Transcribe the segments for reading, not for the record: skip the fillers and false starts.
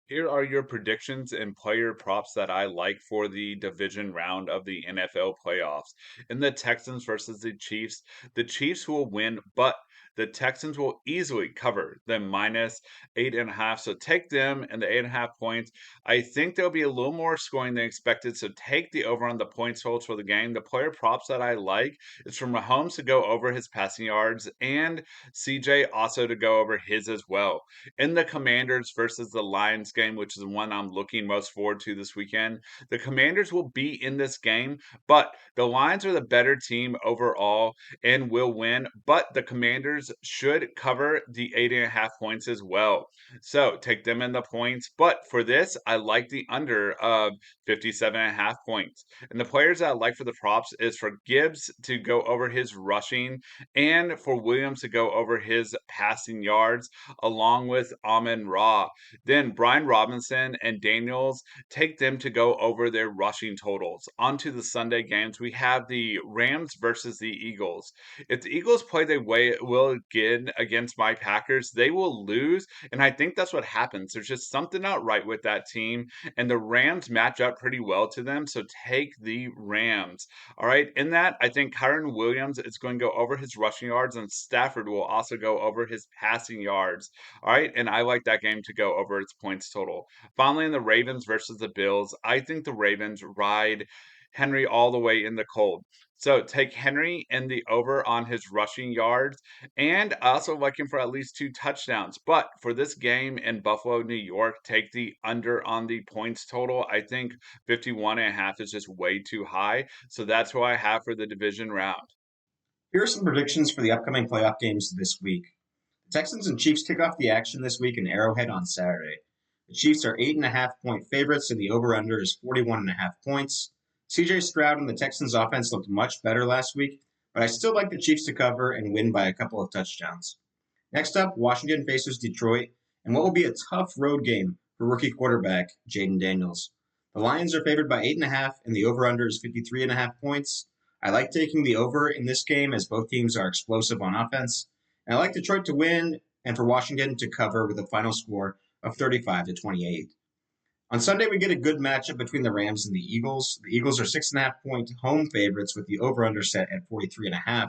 Here are your predictions and player props that I like for the division round of the NFL playoffs. In the Texans versus the Chiefs will win, but the Texans will easily cover the minus 8.5. So take them and the 8.5 points. I think there'll be a little more scoring than expected. So take the over on the points totals for the game. The player props that I like is for Mahomes to go over his passing yards and CJ also to go over his as well in the Commanders versus the Lions game, which is the one I'm looking most forward to this weekend. The Commanders will be in this game, but the Lions are the better team overall and will win. But the Commanders should cover the 8.5 points as well. So take them in the points. But for this, I like the under of 57.5 points. And the players that I like for the props is for Gibbs to go over his rushing and for Williams to go over his passing yards along with Amon Ra. Then Brian Robinson and Daniels take them to go over their rushing totals. Onto the Sunday games, we have the Rams versus the Eagles. If the Eagles play the way it will again against my Packers, they will lose. And I think that's what happens. There's just something not right with that team. And the Rams match up pretty well to them. So take the Rams. All right. In that, I think Kyron Williams is going to go over his rushing yards, and Stafford will also go over his passing yards. All right. And I like that game to go over its points total. Finally, in the Ravens versus the Bills, I think the Ravens ride Henry all the way in the cold. So take Henry in the over on his rushing yards, and I also like him for at least 2 touchdowns. But for this game in Buffalo, New York, take the under on the points total. I think 51.5 is just way too high. So that's who I have for the division round. Here are some predictions for the upcoming playoff games this week. The Texans and Chiefs kick off the action this week in Arrowhead on Saturday. The Chiefs are 8.5 point favorites, and the over/under is 41.5 points. CJ Stroud and the Texans offense looked much better last week, but I still like the Chiefs to cover and win by a couple of touchdowns. Next up, Washington faces Detroit, and what will be a tough road game for rookie quarterback Jaden Daniels. The Lions are favored by 8.5, and the over/under is 53.5 points. I like taking the over in this game as both teams are explosive on offense. And I like Detroit to win and for Washington to cover with a final score of 35-28. On Sunday, we get a good matchup between the Rams and the Eagles. The Eagles are 6.5 point home favorites with the over/under set at 43.5.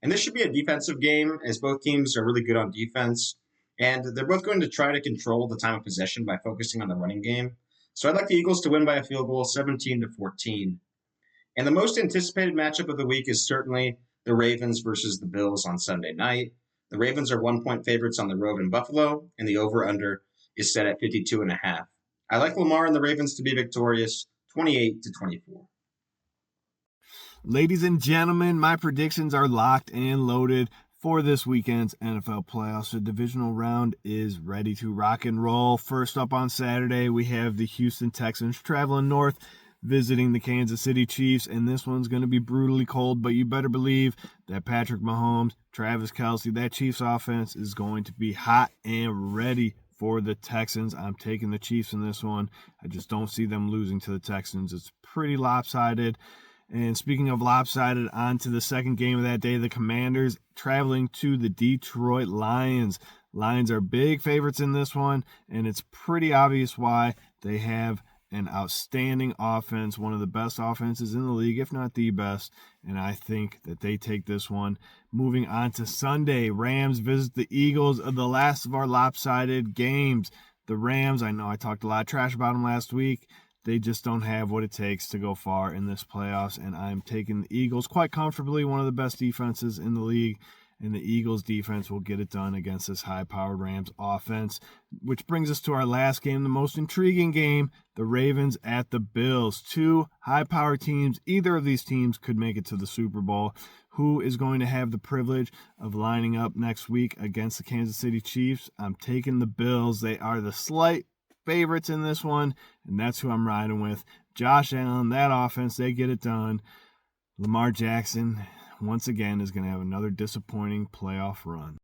And this should be a defensive game as both teams are really good on defense. And they're both going to try to control the time of possession by focusing on the running game. So I'd like the Eagles to win by a field goal, 17-14. And the most anticipated matchup of the week is certainly the Ravens versus the Bills on Sunday night. The Ravens are 1 point favorites on the road in Buffalo, and the over/under is set at 52.5. I like Lamar and the Ravens to be victorious, 28-24. Ladies and gentlemen, my predictions are locked and loaded for this weekend's NFL playoffs. The divisional round is ready to rock and roll. First up on Saturday, we have the Houston Texans traveling north, visiting the Kansas City Chiefs, and this one's going to be brutally cold, but you better believe that Patrick Mahomes, Travis Kelce, that Chiefs offense is going to be hot and ready for the Texans. I'm taking the Chiefs in this one. I just don't see them losing to the Texans. It's pretty lopsided. And speaking of lopsided, on to the second game of that day, the Commanders traveling to the Detroit Lions. Lions are big favorites in this one, and it's pretty obvious why. They have an outstanding offense, one of the best offenses in the league, if not the best, and I think that they take this one. Moving on to Sunday, Rams visit the Eagles, the last of our lopsided games. The Rams, I know I talked a lot of trash about them last week. They just don't have what it takes to go far in this playoffs, and I'm taking the Eagles quite comfortably, one of the best defenses in the league, and the Eagles defense will get it done against this high-powered Rams offense, which brings us to our last game, the most intriguing game, the Ravens at the Bills. Two high-powered teams. Either of these teams could make it to the Super Bowl. Who is going to have the privilege of lining up next week against the Kansas City Chiefs? I'm taking the Bills. They are the slight favorites in this one, and that's who I'm riding with. Josh Allen, that offense, they get it done. Lamar Jackson, once again, is going to have another disappointing playoff run.